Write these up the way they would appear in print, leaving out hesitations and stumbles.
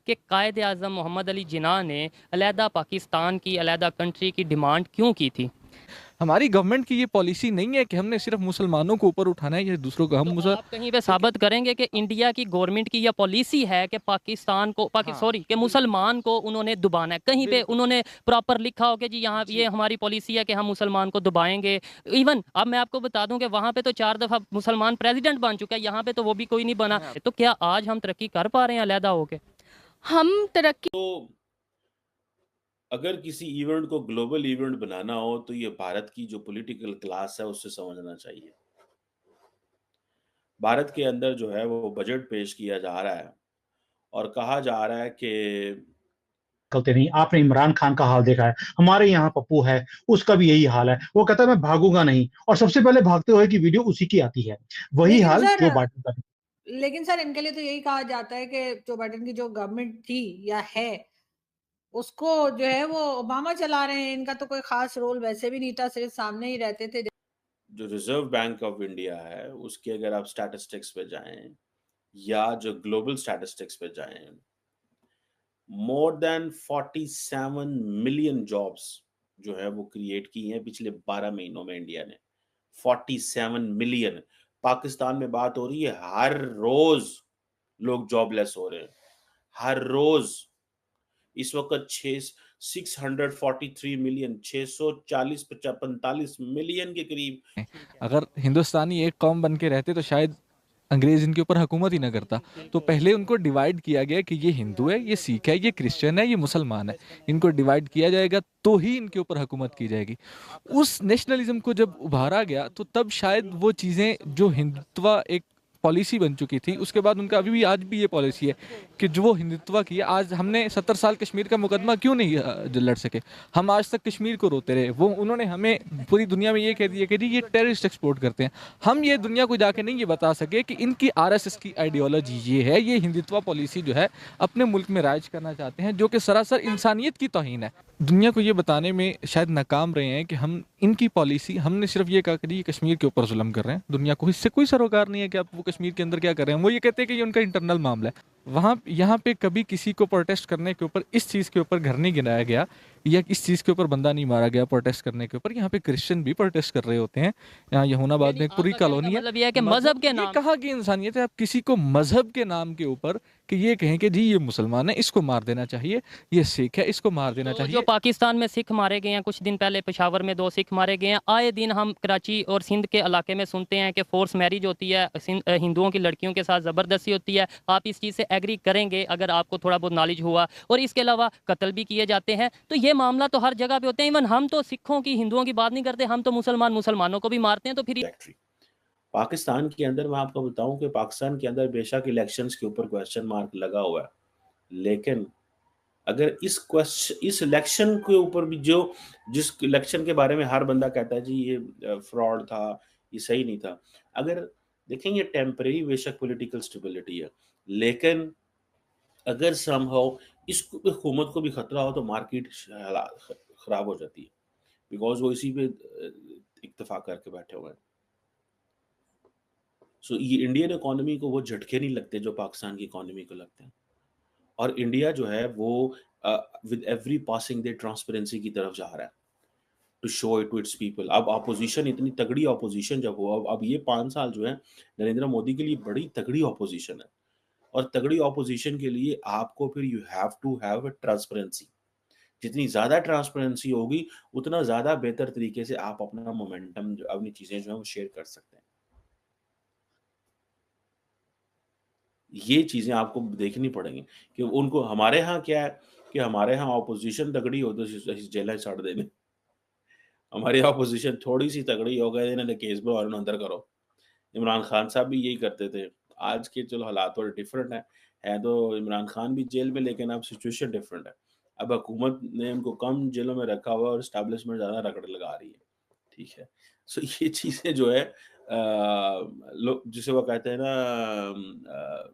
कि कायद आज़म मोहम्मद अली जिन्ना ने अलहदा पाकिस्तान की, अलहदा कंट्री की डिमांड क्यों की थी? हमारी गवर्नमेंट की ये पॉलिसी नहीं है कि हमने सिर्फ मुसलमानों को ऊपर उठाना है या दूसरों को हम तो मुसल आप कहीं पे देखिए। साबित करेंगे कि इंडिया की गवर्नमेंट की यह पॉलिसी है कि पाकिस्तान को हाँ, सॉरी कि मुसलमान को उन्होंने दबाना है, कहीं पे बिल्कुल। उन्होंने प्रॉपर लिखा हो कि जी यहाँ ये जी। हमारी पॉलिसी है कि हम मुसलमान को दबाएंगे? इवन अब मैं आपको बता दूं कि वहां पे तो 4 दफा मुसलमान प्रेसिडेंट बन चुका है, यहाँ पे तो वो भी कोई नहीं बना। मैं आप तो क्या आज हम तरक्की कर पा रहे हैं अलहदा होके? हम तरक्की तो अगर किसी इवेंट को ग्लोबल इवेंट बनाना हो तो ये भारत की जो पॉलिटिकल क्लास है उससे समझना चाहिए। भारत के अंदर जो है वो बजट पेश किया जा रहा है और कहा जा रहा है कि निकलते नहीं। आपने इमरान खान का हाल देखा है, हमारे यहाँ पप्पू है, उसका भी यही हाल है। वो कहता है मैं भागूंगा नहीं, और सबसे पहले भागते हुए की वीडियो उसी की आती है। वही लेकिन हाल जो सर बाइडेन का। लेकिन सर इनके लिए तो यही कहा जाता है कि जो बाइडेन की जो गवर्नमेंट थी या है, उसको जो है वो ओबामा चला रहे हैं। इनका तो कोई खास रोल वैसे भी नहीं था, सिर्फ सामने ही रहते थे। जो रिजर्व बैंक ऑफ इंडिया है उसके अगर आप स्टैटिस्टिक्स पे जाएं या जो ग्लोबल स्टैटिस्टिक्स पे जाएं, मोर देन 47 मिलियन जॉब्स जो है वो क्रिएट की हैं पिछले 12 महीनों में इंडिया ने। 47 मिलियन। पाकिस्तान में बात हो रही है हर रोज लोग जॉबलेस हो रहे हैं, हर रोज। इस वक्त 643 मिलियन, 640 45 मिलियन के करीब। अगर हिंदुस्तानी एक कौम बन के रहते तो शायद अंग्रेज इनके ऊपर हुकूमत ही ना करता। तो पहले उनको डिवाइड किया गया कि ये हिंदू है, ये सिख है, ये क्रिश्चियन है, ये मुसलमान है। इनको डिवाइड किया जाएगा तो ही इनके ऊपर हुकूमत की जाएगी। उस नेशनलिज्म को जब उभारा गया तो तब शायद वो चीज़ें जो हिंदुत्व एक पॉलिसी बन चुकी थी, उसके बाद उनका अभी भी आज भी ये पॉलिसी है कि जो वो हिंदुत्व की है। आज हमने 70 साल कश्मीर का मुकदमा क्यों नहीं जो लड़ सके। हम आज तक कश्मीर को रोते रहे, वो उन्होंने हमें पूरी दुनिया में ये कह दिया कि जी ये टेररिस्ट एक्सपोर्ट करते हैं। हम ये दुनिया को जाके नहीं ये बता सके कि इनकी आरएसएस की आइडियोलॉजी ये है, ये हिंदुत्व पॉलिसी जो है अपने मुल्क में राज करना चाहते हैं, जो कि सरासर इंसानियत की तौहीन है। दुनिया को ये बताने में शायद नाकाम रहे हैं कि हम इनकी पॉलिसी, हमने सिर्फ ये कहा कि जी ये कश्मीर के ऊपर जुल्म कर रहे हैं। दुनिया को इससे कोई सरोकार नहीं है कि आप वो कश्मीर के अंदर क्या कर रहे हैं। वो ये कहते हैं कि ये उनका इंटरनल मामला है। वहाँ यहाँ पे कभी किसी को प्रोटेस्ट करने के ऊपर इस चीज़ के ऊपर घर नहीं गिराया गया या इस चीज़ के ऊपर बंदा नहीं मारा गया प्रोटेस्ट करने के ऊपर। यहाँ पे क्रिश्चियन भी प्रोटेस्ट कर रहे होते हैं। यहाँ यहूनाबाद में एक पूरी आपका कहने का कॉलोनी है। मतलब यह है कि मजहब के ये नाम कहा कि इंसानियत है। आप किसी को मजहब के नाम के ऊपर कि ये कहें कि जी ये मुसलमान है, इसको मार देना चाहिए, ये सिख है, इसको मार देना तो जो चाहिए। पाकिस्तान में सिख मारे गए हैं, कुछ दिन पहले पेशावर में 2 सिख मारे गए हैं। आए दिन हम कराची और सिंध के इलाके में सुनते हैं कि फोर्स मैरिज होती है, हिंदुओं की लड़कियों के साथ ज़बरदस्ती होती है। आप इस चीज़ से एग्री करेंगे अगर आपको थोड़ा बहुत नॉलेज हुआ? और इसके अलावा कत्ल भी किए जाते हैं। तो ये मामला तो हर जगह पे होते हैं। इवन हम तो सिखों की, हिंदुओं की बात नहीं करते, हम तो मुसलमानों को भी मारते हैं। तो फिर पाकिस्तान के अंदर मैं आपको बताऊं कि पाकिस्तान के अंदर बेशक इलेक्शंस के ऊपर क्वेश्चन मार्क लगा हुआ है, लेकिन अगर इस इलेक्शन के ऊपर भी जो जिस इलेक्शन के बारे में हर बंदा कहता है जी ये फ्रॉड था, ये सही नहीं था। अगर देखेंगे टेम्परेरी बेशक पॉलिटिकल स्टेबिलिटी है, लेकिन अगर समहाउ इस हुकूमत को भी खतरा हो तो मार्केट खराब हो जाती है, बिकॉज वो इसी पे इत्तेफाक करके बैठे हुए हैं। सो ये इंडियन इकोनॉमी को वो झटके नहीं लगते जो पाकिस्तान की इकोनॉमी को लगते हैं। और इंडिया जो है वो with every passing day transparency की तरफ जा रहा है to show it to its people. अब ऑपोजिशन इतनी तगड़ी ऑपोजिशन जब हो, अब ये 5 साल जो है नरेंद्र मोदी के लिए बड़ी तगड़ी ऑपोजिशन है। और तगड़ी ऑपोजिशन के लिए आपको फिर you have to have transparency. जितनी ज्यादा ट्रांसपेरेंसी होगी उतना ज्यादा बेहतर तरीके से आप अपना मोमेंटम, अपनी चीजें जो है वो शेयर कर सकते हैं। ये चीजें आपको देखनी पड़ेंगी कि उनको, हमारे यहाँ क्या है कि हमारे यहाँ ऑपोजिशन तगड़ी हो तो जेल छड़ देने, हमारी ऑपोजिशन थोड़ी सी तगड़ी हो गए इन्होंने केस में और अंदर करो। इमरान खान साहब भी यही करते थे। आज के चलो हालात थोड़े डिफरेंट है तो इमरान खान भी जेल में, लेकिन अब सिचुएशन डिफरेंट है। अब हुकूमत ने उनको कम जेलों में रखा हुआ और स्टैब्लिशमेंट ज्यादा रगड़ लगा रही है। ठीक है। सो ये चीजें जो है लोग जिसे वो कहते हैं ना,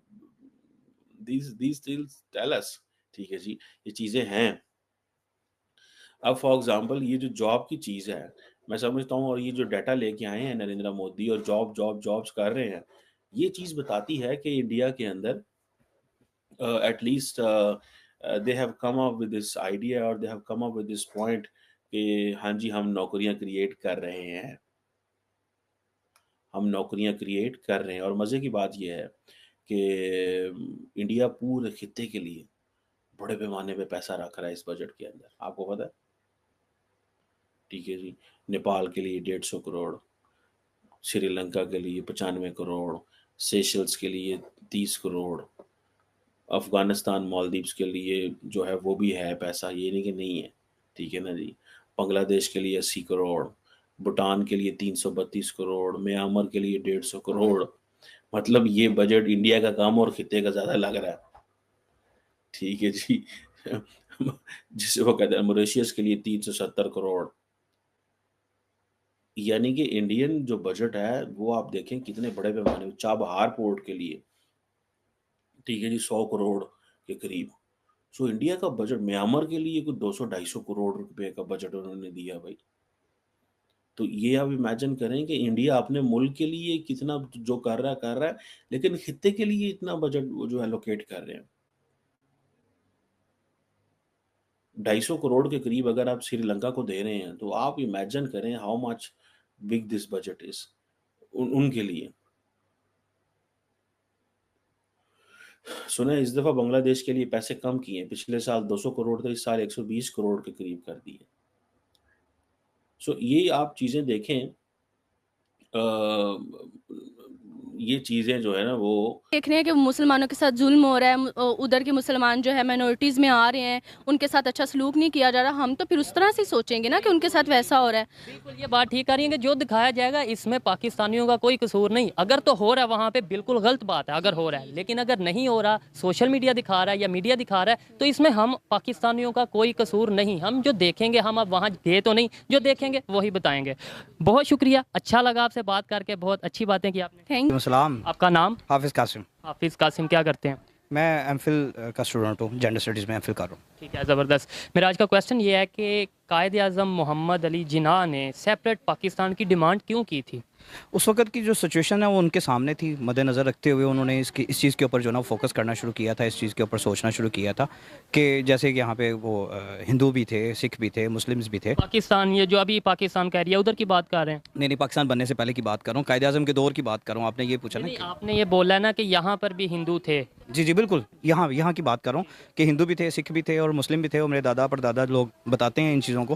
these things tell us। ठीक है जी, ये चीजें हैं। अब फॉर एग्जांपल ये जो जॉब की चीज है, मैं समझता हूँ, और ये जो डाटा लेके आए हैं नरेंद्र मोदी और जॉब्स कर रहे हैं, ये चीज बताती है कि इंडिया के अंदर at least they have come up with this idea or they have come up with this point कि हाँ जी, हम नौकरियां क्रिएट कर रहे हैं, हम नौकरियां क्रिएट कर रहे हैं। और मज़े की बात यह है कि इंडिया पूरे खित्ते के लिए बड़े पैमाने पे पैसा रख रहा है इस बजट के अंदर, आपको पता है? ठीक है जी, नेपाल के लिए 150 करोड़, श्रीलंका के लिए 95 करोड़, सेशल्स के लिए 30 करोड़, अफ़गानिस्तान, मालदीव्स के लिए जो है वो भी है पैसा, ये नहीं कि नहीं है, ठीक है ना जी। बांग्लादेश के लिए 80 करोड़, भूटान के लिए 332 करोड़, म्यांमार के लिए 150 करोड़। मतलब ये बजट इंडिया का कम और खित्ते का ज़्यादा लग रहा है, ठीक है जी। जिसे वो कहते हैं मॉरिशस के लिए 370 करोड़। यानी कि इंडियन जो बजट है वो आप देखें कितने बड़े पैमाने पे, चाबहार पोर्ट के लिए, ठीक है जी, 100 करोड़ के करीब। सो इंडिया का बजट, म्यांमार के लिए कुछ 200-250 करोड़ रुपए का बजट उन्होंने दिया भाई। तो ये आप इमेजिन करें कि इंडिया अपने मुल्क के लिए कितना जो कर रहा है, लेकिन खित्ते के लिए इतना बजट वो जो एलोकेट कर रहे हैं। 250 करोड़ के करीब अगर आप श्रीलंका को दे रहे हैं, तो आप इमेजिन करें how much big this budget is उनके लिए। सुना है इस दफा बांग्लादेश के लिए पैसे कम किए, पिछले साल 200 करोड़ थे, इस साल 120 करोड़ के करीब कर दिए। सो ये आप चीजें देखें, ये चीजें जो है ना वो देख रहे हैं कि मुसलमानों के साथ जुल्म हो रहा है, उधर के मुसलमान जो है माइनॉरिटीज़ में आ रहे हैं, उनके साथ अच्छा सलूक नहीं किया जा रहा। हम तो फिर उस तरह से सोचेंगे ना कि उनके साथ वैसा हो रहा है। बिल्कुल ये बात ठीक कर रही है कि जो दिखाया जाएगा इसमें पाकिस्तानियों का कोई कसूर नहीं। अगर तो हो रहा है वहाँ पे बिल्कुल गलत बात है अगर हो रहा है, लेकिन अगर नहीं हो रहा, सोशल मीडिया दिखा रहा है या मीडिया दिखा रहा है, तो इसमें हम पाकिस्तानियों का कोई कसूर नहीं। हम जो देखेंगे, हम अब वहाँ गए तो नहीं, जो देखेंगे वही बताएंगे। बहुत शुक्रिया, अच्छा लगा आपसे बात करके, बहुत अच्छी बातें की आपने। Thank you. सलाम। आपका नाम? हाफिज़ कासिम। हाफिज़ कासिम, क्या करते हैं? मैं एमफिल का स्टूडेंट हूँ, जेंडर स्टडीज़ में एमफिल कर रहा हूँ। ठीक है, ज़बरदस्त। मेरा आज का क्वेश्चन ये है कि कायद-ए-आज़म मोहम्मद अली जिन्ना ने सेपरेट पाकिस्तान की डिमांड क्यों की थी? उस वक्त की जो सिचुएशन है वो उनके सामने थी, मद्देनज़र रखते हुए उन्होंने इस चीज़ के ऊपर जो ना फोकस करना शुरू किया था, इस चीज़ के ऊपर सोचना शुरू किया था कि जैसे कि यहाँ पे वो हिंदू भी थे, सिख भी थे, मुस्लिम्स भी थे। पाकिस्तान, ये जो अभी पाकिस्तान कह रही है, उधर की बात कर रहे हैं? नहीं, पाकिस्तान बनने से पहले की बात कर रहा हूँ, कायद-ए-आज़म के दौर की बात कर रहा हूँ। आपने ये पूछा ना नहीं, कि आपने ये बोला है ना कि यहाँ पर भी हिंदू थे। जी बिल्कुल, यहाँ की बात कर रहा हूँ कि हिंदू भी थे, सिख भी थे और मुस्लिम भी थे। और मेरे दादा परदादा लोग बताते हैं इन चीज़ों को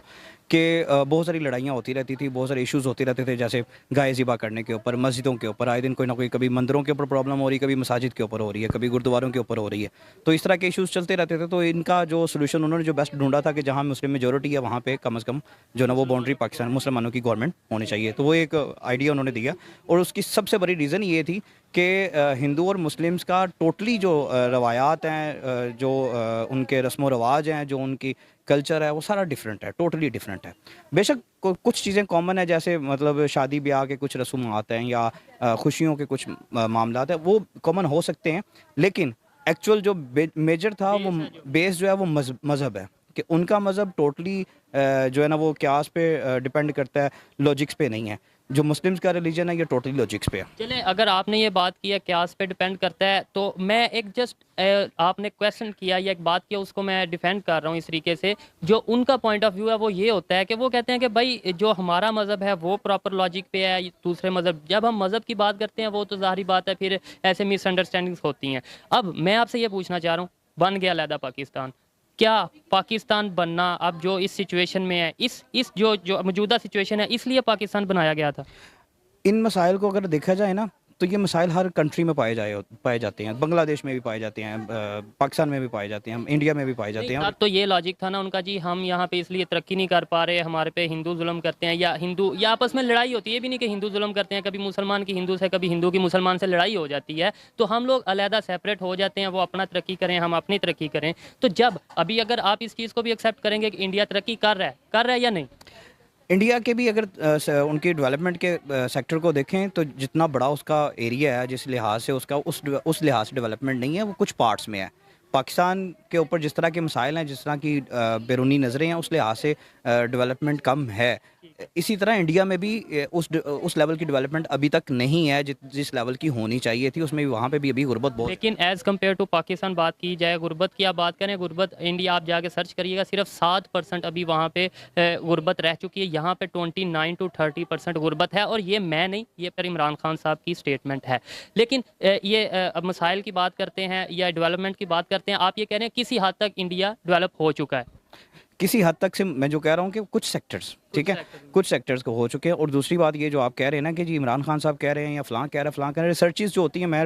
कि बहुत सारी लड़ाइयाँ होती रहती थी, बहुत सारे इश्यूज़ होते रहते थे, जैसे गाय ज़िबा करने के ऊपर, मस्जिदों के ऊपर आए दिन कोई ना कोई, कभी मंदिरों के ऊपर प्रॉब्लम हो रही है, कभी मसाजिद के ऊपर हो रही है, कभी गुरुद्वारों के ऊपर हो रही है। तो इस तरह के इश्यूज़ चलते रहते थे। तो इनका जो सोल्यूशन उन्होंने जो बेस्ट ढूंढा था कि जहाँ मुस्लिम मेजोरिटी है वहाँ पे कम से कम जो ना वो बाउंड्री पाकिस्तान मुसलमानों की गवर्नमेंट होनी चाहिए। तो वो एक आइडिया उन्होंने दिया और उसकी सबसे बड़ी रीज़न ये थी कि हिंदू और मुस्लिम्स का टोटली जो रवायात हैं, जो उनके रस्म व रवाज हैं, जो उनकी कल्चर है, वो सारा डिफरेंट है, टोटली डिफरेंट है। बेशक कुछ चीज़ें कॉमन है, जैसे मतलब शादी ब्याह के कुछ रसूमात हैं या खुशियों के कुछ मामलात हैं, वो कॉमन हो सकते हैं, लेकिन एक्चुअल जो मेजर था वो बेस जो है वो मज़हब है कि उनका मज़हब टोटली जो है ना वो क्यास पे डिपेंड करता है, लॉजिक्स पे नहीं है। जो मुस्लिम्स का रिलीजन है ये टोटली लॉजिक्स पे है। चलें, अगर आपने ये बात किया क्यास पे डिपेंड करता है, तो मैं एक आपने क्वेश्चन किया या एक बात किया, उसको मैं डिफेंड कर रहा हूँ इस तरीके से। जो उनका पॉइंट ऑफ व्यू है वो ये होता है कि वो कहते हैं कि भाई जो हमारा मज़हब है वो प्रॉपर लॉजिक पे है, दूसरे मज़हब, जब हम मज़हब की बात करते हैं वो तो ज़ाहिर बात है फिर ऐसे मिसअंडरस्टैंडिंग्स होती हैं। अब मैं आपसे ये पूछना चाह रहा हूँ, बन गया अलहदा पाकिस्तान, क्या पाकिस्तान बनना अब जो इस सिचुएशन में है, इस जो मौजूदा सिचुएशन है, इसलिए पाकिस्तान बनाया गया था? इन मसाइल को अगर देखा जाए ना तो ये मसाइल हर कंट्री में पाए जाते हैं, बांग्लादेश में भी पाए जाते हैं, पाकिस्तान में भी पाए जाते हैं, इंडिया में भी पाए जाते हैं। अब तो ये लॉजिक था ना उनका जी, हम यहाँ पे इसलिए तरक्की नहीं कर पा रहे, हमारे पे हिंदू जुल्म करते हैं, या हिंदू या आपस में लड़ाई होती है, भी नहीं कि हिंदू जुल्म करते हैं, कभी मुसलमान की हिंदू से, कभी हिंदू की मुसलमान से लड़ाई हो जाती है, तो हम लोग अलहदा सेपरेट हो जाते हैं, वो अपना तरक्की करें, हम अपनी तरक्की करें। तो जब अभी अगर आप इस चीज़ को भी एक्सेप्ट करेंगे कि इंडिया तरक्की कर रहा है या नहीं? इंडिया के भी अगर उनकी डेवलपमेंट के सेक्टर को देखें तो जितना बड़ा उसका एरिया है, जिस लिहाज से उसका उस लिहाज से डेवलपमेंट नहीं है, वो कुछ पार्ट्स में है। पाकिस्तान के ऊपर जिस तरह के मसाइल हैं, जिस तरह की बैरूनी नज़रें हैं, उस लिहाज से डेवलपमेंट कम है। इसी तरह इंडिया में भी उस लेवल की डेवलपमेंट अभी तक नहीं है जिस लेवल की होनी चाहिए थी। उसमें भी वहाँ पे भी अभी गुर्बत बहुत। लेकिन एज़ कम्पेयर टू पाकिस्तान बात की जाए, गुर्बत की आप बात करें, गुर्बत इंडिया आप जाके सर्च करिएगा, सिर्फ 7% अभी वहाँ पे गुर्बत रह चुकी है। यहाँ पे 29 to 30% गुर्बत है, और ये मैं नहीं, ये पर इमरान खान साहब की स्टेटमेंट है। लेकिन ये अब मसाइल की बात करते हैं या डेवलपमेंट की बात करते हैं, आप ये कह रहे हैं किसी हद तक इंडिया डेवलप हो चुका है? किसी हद तक से मैं जो कह रहा हूँ कि कुछ सेक्टर्स, ठीक है, कुछ सेक्टर्स को हो चुके हैं। और दूसरी बात ये जो आप कह रहे हैं ना कि जी इमरान खान साहब कह रहे हैं या फलां कह रहे हैं, रिसर्चेस जो होती हैं, मैं